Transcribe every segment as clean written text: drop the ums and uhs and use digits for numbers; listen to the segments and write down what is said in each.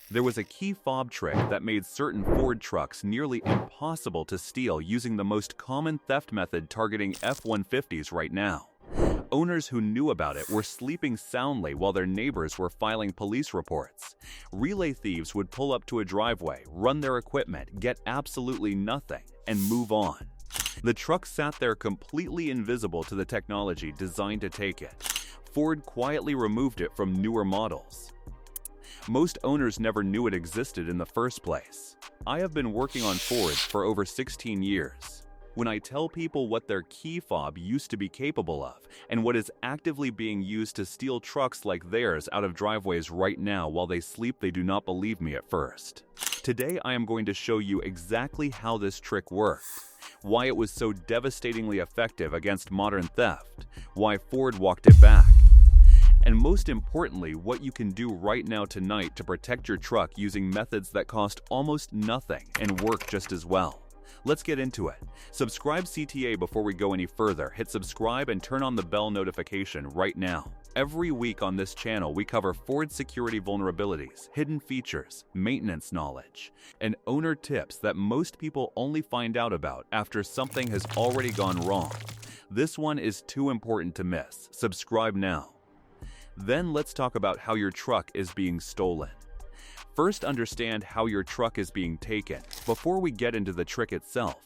There was a key fob trick that made certain Ford trucks nearly impossible to steal using the most common theft method targeting F-150s right now. Owners who knew about it were sleeping soundly while their neighbors were filing police reports. Relay thieves would pull up to a driveway, run their equipment, get absolutely nothing, and move on. The truck sat there completely invisible to the technology designed to take it. Ford quietly removed it from newer models. Most owners never knew it existed in the first place. I have been working on Fords for over 16 years. When I tell people what their key fob used to be capable of and what is actively being used to steal trucks like theirs out of driveways right now while they sleep, they do not believe me at first. Today I am going to show you exactly how this trick worked, why it was so devastatingly effective against modern theft, why Ford walked it back, and most importantly, what you can do right now tonight to protect your truck using methods that cost almost nothing and work just as well. Let's get into it. Subscribe CTA before we go any further. Hit subscribe and turn on the bell notification right now. Every week on this channel, we cover Ford security vulnerabilities, hidden features, maintenance knowledge, and owner tips that most people only find out about after something has already gone wrong. This one is too important to miss. Subscribe now. Then let's talk about how your truck is being stolen. First, understand how your truck is being taken. Before we get into the trick itself,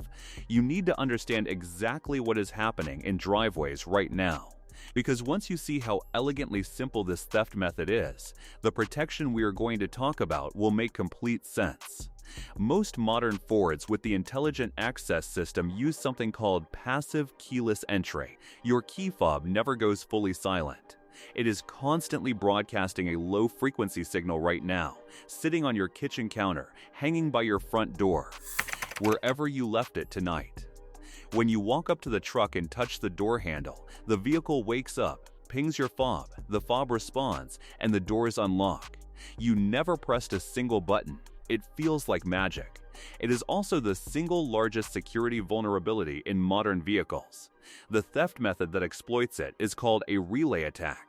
you need to understand exactly what is happening in driveways right now. Because once you see how elegantly simple this theft method is, the protection we are going to talk about will make complete sense. Most modern Fords with the intelligent access system use something called passive keyless entry. Your key fob never goes fully silent. It is constantly broadcasting a low-frequency signal right now, sitting on your kitchen counter, hanging by your front door, wherever you left it tonight. When you walk up to the truck and touch the door handle, the vehicle wakes up, pings your fob, the fob responds, and the doors unlock. You never pressed a single button. It feels like magic. It is also the single largest security vulnerability in modern vehicles. The theft method that exploits it is called a relay attack,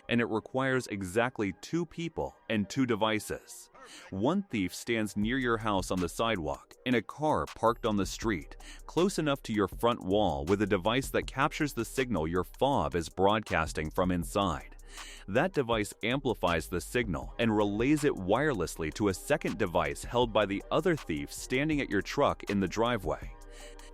and it requires exactly 2 people and 2 devices. One thief stands near your house on the sidewalk, in a car parked on the street, close enough to your front wall with a device that captures the signal your fob is broadcasting from inside. That device amplifies the signal and relays it wirelessly to a second device held by the other thief standing at your truck in the driveway.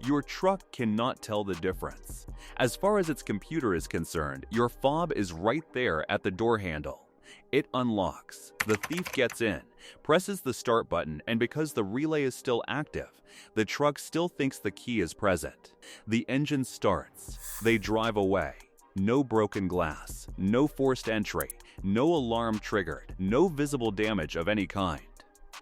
Your truck cannot tell the difference. As far as its computer is concerned, your fob is right there at the door handle. It unlocks. The thief gets in, presses the start button, and because the relay is still active, the truck still thinks the key is present. The engine starts. They drive away. No broken glass, no forced entry, no alarm triggered, no visible damage of any kind.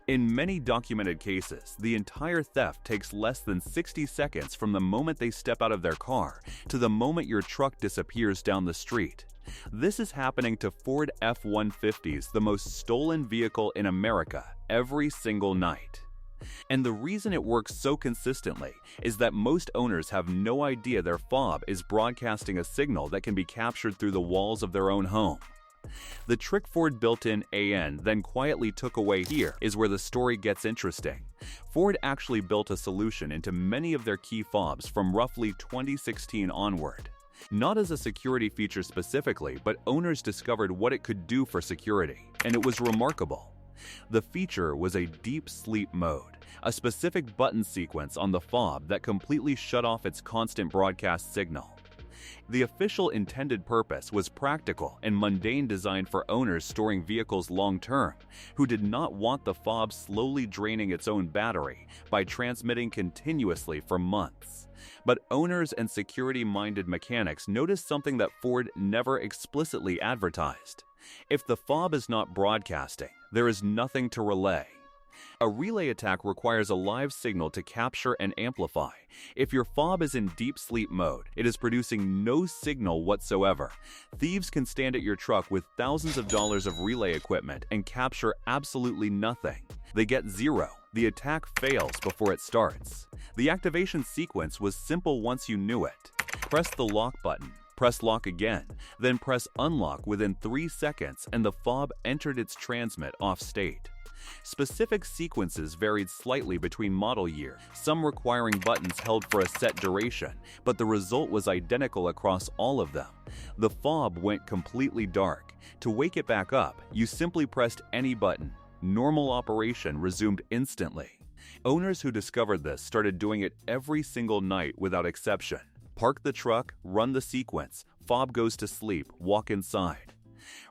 In many documented cases, the entire theft takes less than 60 seconds from the moment they step out of their car to the moment your truck disappears down the street. This is happening to Ford F-150s, the most stolen vehicle in America, every single night. And the reason it works so consistently is that most owners have no idea their fob is broadcasting a signal that can be captured through the walls of their own home. The trick Ford built in AN then quietly took away here is where the story gets interesting. Ford actually built a solution into many of their key fobs from roughly 2016 onward. Not as a security feature specifically, but owners discovered what it could do for security, and it was remarkable. The feature was a deep sleep mode, a specific button sequence on the fob that completely shut off its constant broadcast signal. The official intended purpose was practical and mundane, designed for owners storing vehicles long-term who did not want the fob slowly draining its own battery by transmitting continuously for months. But owners and security-minded mechanics noticed something that Ford never explicitly advertised. If the fob is not broadcasting, there is nothing to relay. A relay attack requires a live signal to capture and amplify. If your fob is in deep sleep mode, it is producing no signal whatsoever. Thieves can stand at your truck with thousands of dollars of relay equipment and capture absolutely nothing. They get zero. The attack fails before it starts. The activation sequence was simple once you knew it. Press the lock button. Press lock again, then press unlock within 3 seconds, and the fob entered its transmit off state. Specific sequences varied slightly between model year, some requiring buttons held for a set duration, but the result was identical across all of them. The fob went completely dark. To wake it back up, you simply pressed any button. Normal operation resumed instantly. Owners who discovered this started doing it every single night without exception. Park the truck, run the sequence, fob goes to sleep, walk inside.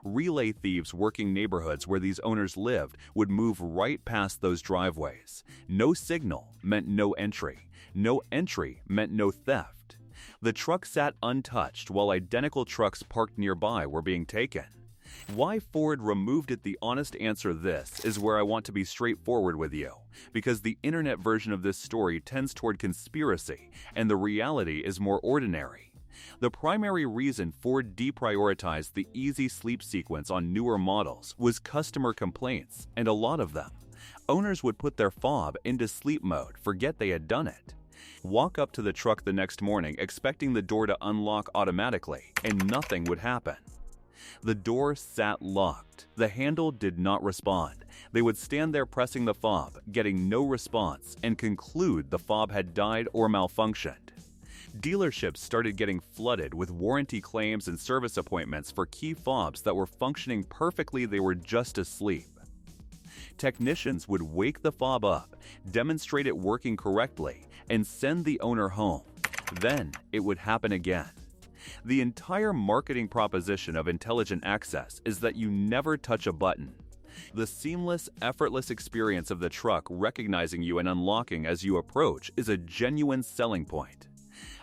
Relay thieves working neighborhoods where these owners lived would move right past those driveways. No signal meant no entry. No entry meant no theft. The truck sat untouched while identical trucks parked nearby were being taken. Why Ford removed it? The honest answer this is where I want to be straightforward with you, because the internet version of this story tends toward conspiracy and the reality is more ordinary. The primary reason Ford deprioritized the easy sleep sequence on newer models was customer complaints, and a lot of them. Owners would put their fob into sleep mode, forget they had done it. Walk up to the truck the next morning expecting the door to unlock automatically, and nothing would happen. The door sat locked. The handle did not respond. They would stand there pressing the fob, getting no response, and conclude the fob had died or malfunctioned. Dealerships started getting flooded with warranty claims and service appointments for key fobs that were functioning perfectly. They were just asleep. Technicians would wake the fob up, demonstrate it working correctly, and send the owner home. Then it would happen again. The entire marketing proposition of intelligent access is that you never touch a button. The seamless, effortless experience of the truck recognizing you and unlocking as you approach is a genuine selling point.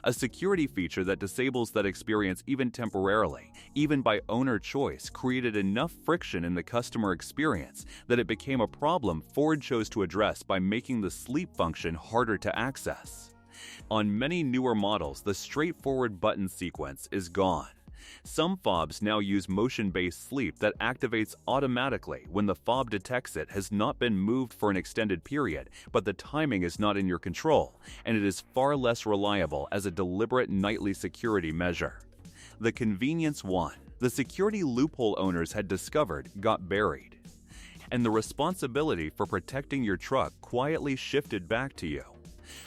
A security feature that disables that experience even temporarily, even by owner choice, created enough friction in the customer experience that it became a problem Ford chose to address by making the sleep function harder to access. On many newer models, the straightforward button sequence is gone. Some fobs now use motion-based sleep that activates automatically when the fob detects it has not been moved for an extended period, but the timing is not in your control, and it is far less reliable as a deliberate nightly security measure. The convenience won. The security loophole owners had discovered got buried, and the responsibility for protecting your truck quietly shifted back to you.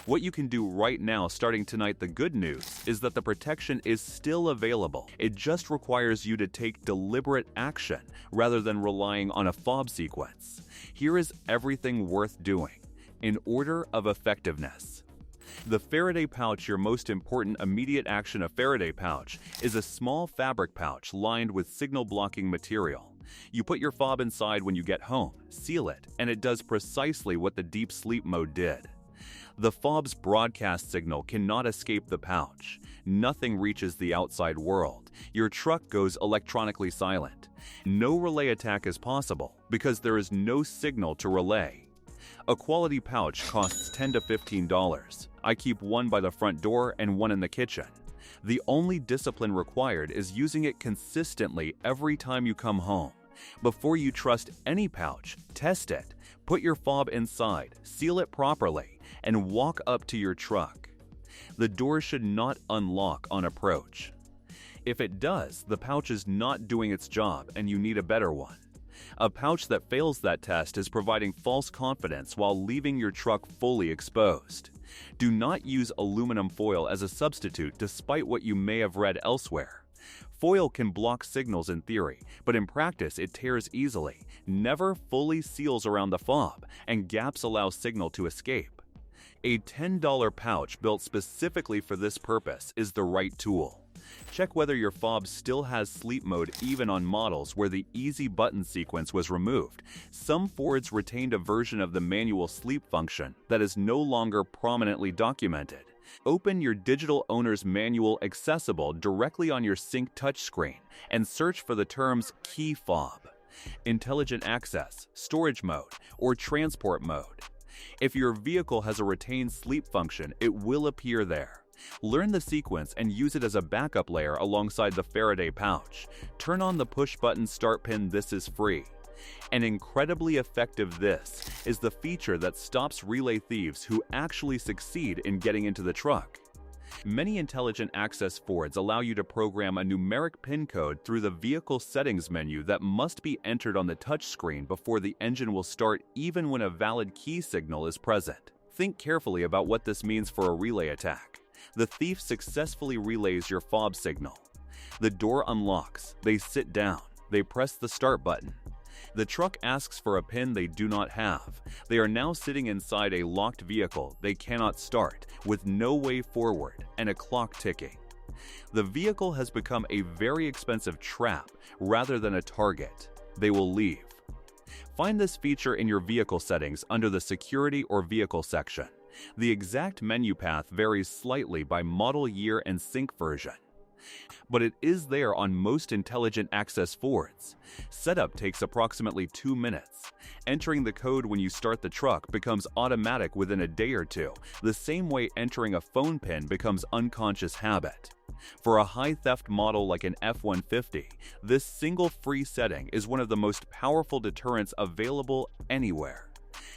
What you can do right now starting tonight, the good news is that the protection is still available. It just requires you to take deliberate action rather than relying on a fob sequence. Here is everything worth doing in order of effectiveness. The Faraday pouch. Your most important immediate action. A Faraday pouch is a small fabric pouch lined with signal blocking material. You put your fob inside when you get home, seal it, and it does precisely what the deep sleep mode did. The fob's broadcast signal cannot escape the pouch. Nothing reaches the outside world. Your truck goes electronically silent. No relay attack is possible because there is no signal to relay. A quality pouch costs $10 to $15. I keep one by the front door and one in the kitchen. The only discipline required is using it consistently every time you come home. Before you trust any pouch, test it. Put your fob inside, seal it properly, and walk up to your truck. The door should not unlock on approach. If it does, the pouch is not doing its job and you need a better one. A pouch that fails that test is providing false confidence while leaving your truck fully exposed. Do not use aluminum foil as a substitute despite what you may have read elsewhere. Foil can block signals in theory, but in practice it tears easily, never fully seals around the fob, and gaps allow signal to escape. A $10 pouch built specifically for this purpose is the right tool. Check whether your fob still has sleep mode even on models where the easy button sequence was removed. Some Fords retained a version of the manual sleep function that is no longer prominently documented. Open your digital owner's manual accessible directly on your Sync touchscreen and search for the terms key fob, intelligent access, storage mode, or transport mode. If your vehicle has a retained sleep function, it will appear there. Learn the sequence and use it as a backup layer alongside the Faraday pouch. Turn on the push-button start pin. This is free. An incredibly effective this is the feature that stops relay thieves who actually succeed in getting into the truck. Many intelligent access Fords allow you to program a numeric PIN code through the vehicle settings menu that must be entered on the touchscreen before the engine will start, even when a valid key signal is present. Think carefully about what this means for a relay attack. The thief successfully relays your fob signal. The door unlocks, they sit down, they press the start button. The truck asks for a PIN they do not have. They are now sitting inside a locked vehicle they cannot start, with no way forward and a clock ticking. The vehicle has become a very expensive trap rather than a target. They will leave. Find this feature in your vehicle settings under the Security or Vehicle section. The exact menu path varies slightly by model year and sync version, but it is there on most intelligent access Fords. Setup takes approximately 2 minutes. Entering the code when you start the truck becomes automatic within a day or two, the same way entering a phone PIN becomes unconscious habit. For a high theft model like an F-150, this single free setting is one of the most powerful deterrents available anywhere.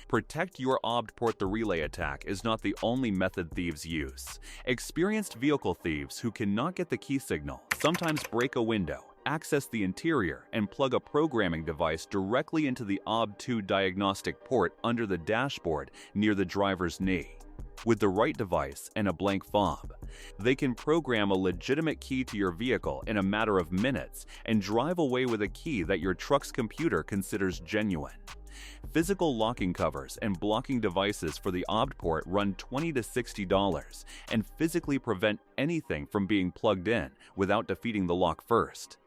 Protect your OBD port. The relay attack is not the only method thieves use. Experienced vehicle thieves who cannot get the key signal sometimes break a window, access the interior, and plug a programming device directly into the OBD2 diagnostic port under the dashboard near the driver's knee. With the right device and a blank fob, they can program a legitimate key to your vehicle in a matter of minutes and drive away with a key that your truck's computer considers genuine. Physical locking covers and blocking devices for the OBD port run $20 to $60 and physically prevent anything from being plugged in without defeating the lock first.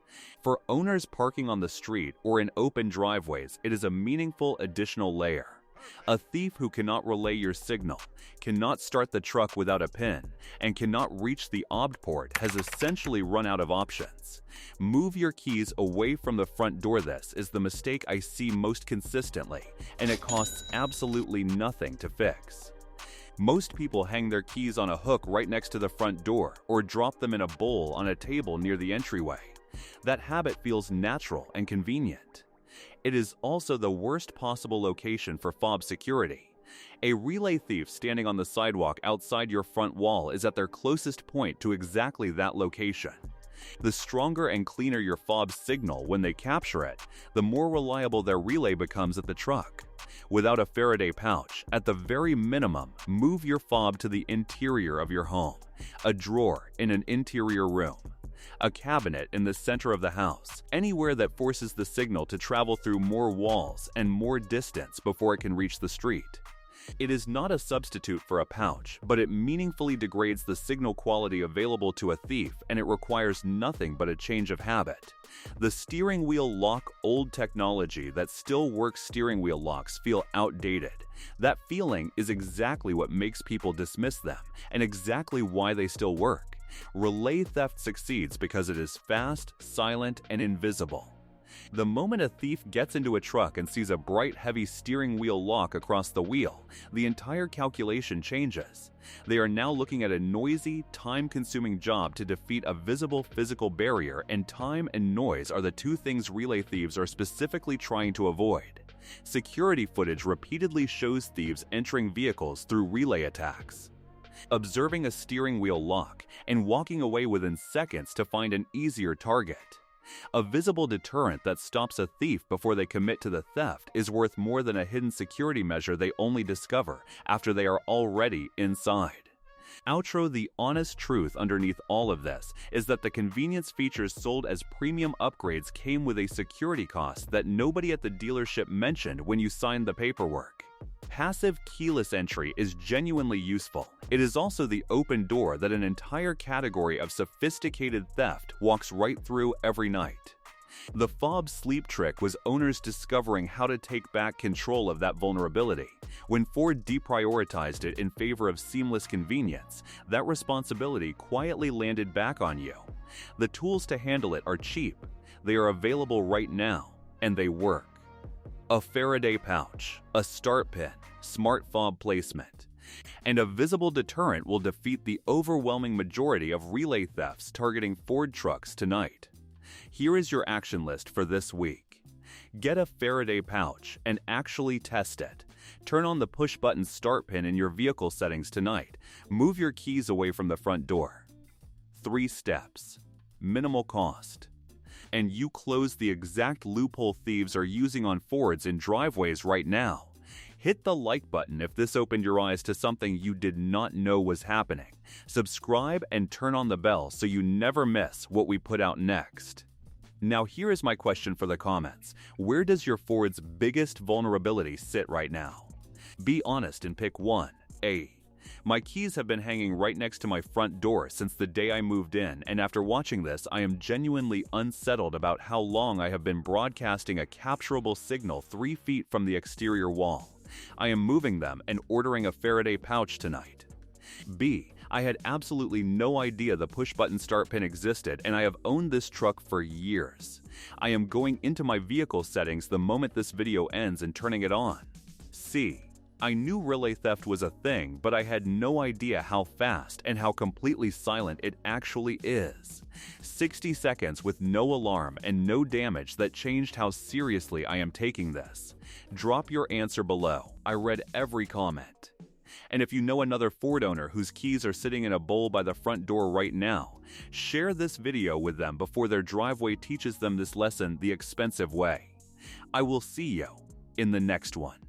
For owners parking on the street or in open driveways, it is a meaningful additional layer. A thief who cannot relay your signal, cannot start the truck without a PIN, and cannot reach the OBD port has essentially run out of options. Move your keys away from the front door. This is the mistake I see most consistently, and it costs absolutely nothing to fix. Most people hang their keys on a hook right next to the front door or drop them in a bowl on a table near the entryway. That habit feels natural and convenient. It is also the worst possible location for fob security. A relay thief standing on the sidewalk outside your front wall is at their closest point to exactly that location. The stronger and cleaner your fob signal when they capture it, the more reliable their relay becomes at the truck. Without a Faraday pouch, at the very minimum, move your fob to the interior of your home, a drawer in an interior room, a cabinet in the center of the house, anywhere that forces the signal to travel through more walls and more distance before it can reach the street. It is not a substitute for a pouch, but it meaningfully degrades the signal quality available to a thief, and it requires nothing but a change of habit. The steering wheel lock, old technology that still works. Steering wheel locks feel outdated. That feeling is exactly what makes people dismiss them, and exactly why they still work. Relay theft succeeds because it is fast, silent, and invisible. The moment a thief gets into a truck and sees a bright, heavy steering wheel lock across the wheel, the entire calculation changes. They are now looking at a noisy, time-consuming job to defeat a visible physical barrier, and time and noise are the two things relay thieves are specifically trying to avoid. Security footage repeatedly shows thieves entering vehicles through relay attacks, observing a steering wheel lock, and walking away within seconds to find an easier target. A visible deterrent that stops a thief before they commit to the theft is worth more than a hidden security measure they only discover after they are already inside. Outro: the honest truth underneath all of this is that the convenience features sold as premium upgrades came with a security cost that nobody at the dealership mentioned when you signed the paperwork. Passive keyless entry is genuinely useful. It is also the open door that an entire category of sophisticated theft walks right through every night. The fob sleep trick was owners discovering how to take back control of that vulnerability. When Ford deprioritized it in favor of seamless convenience, that responsibility quietly landed back on you. The tools to handle it are cheap. They are available right now, and they work. A Faraday pouch, a start pin, smart fob placement, and a visible deterrent will defeat the overwhelming majority of relay thefts targeting Ford trucks tonight. Here is your action list for this week. Get a Faraday pouch and actually test it. Turn on the push-button start pin in your vehicle settings tonight. Move your keys away from the front door. 3 steps. Minimal cost. And you close the exact loophole thieves are using on Fords in driveways right now. Hit the like button if this opened your eyes to something you did not know was happening. Subscribe and turn on the bell so you never miss what we put out next. Now here is my question for the comments. Where does your Ford's biggest vulnerability sit right now? Be honest and pick one. A. My keys have been hanging right next to my front door since the day I moved in, and after watching this, I am genuinely unsettled about how long I have been broadcasting a capturable signal 3 feet from the exterior wall. I am moving them and ordering a Faraday pouch tonight. B. I had absolutely no idea the push-button start pin existed, and I have owned this truck for years. I am going into my vehicle settings the moment this video ends and turning it on. C. I knew relay theft was a thing, but I had no idea how fast and how completely silent it actually is. 60 seconds with no alarm and no damage that changed how seriously I am taking this. Drop your answer below. I read every comment. And if you know another Ford owner whose keys are sitting in a bowl by the front door right now, share this video with them before their driveway teaches them this lesson the expensive way. I will see you in the next one.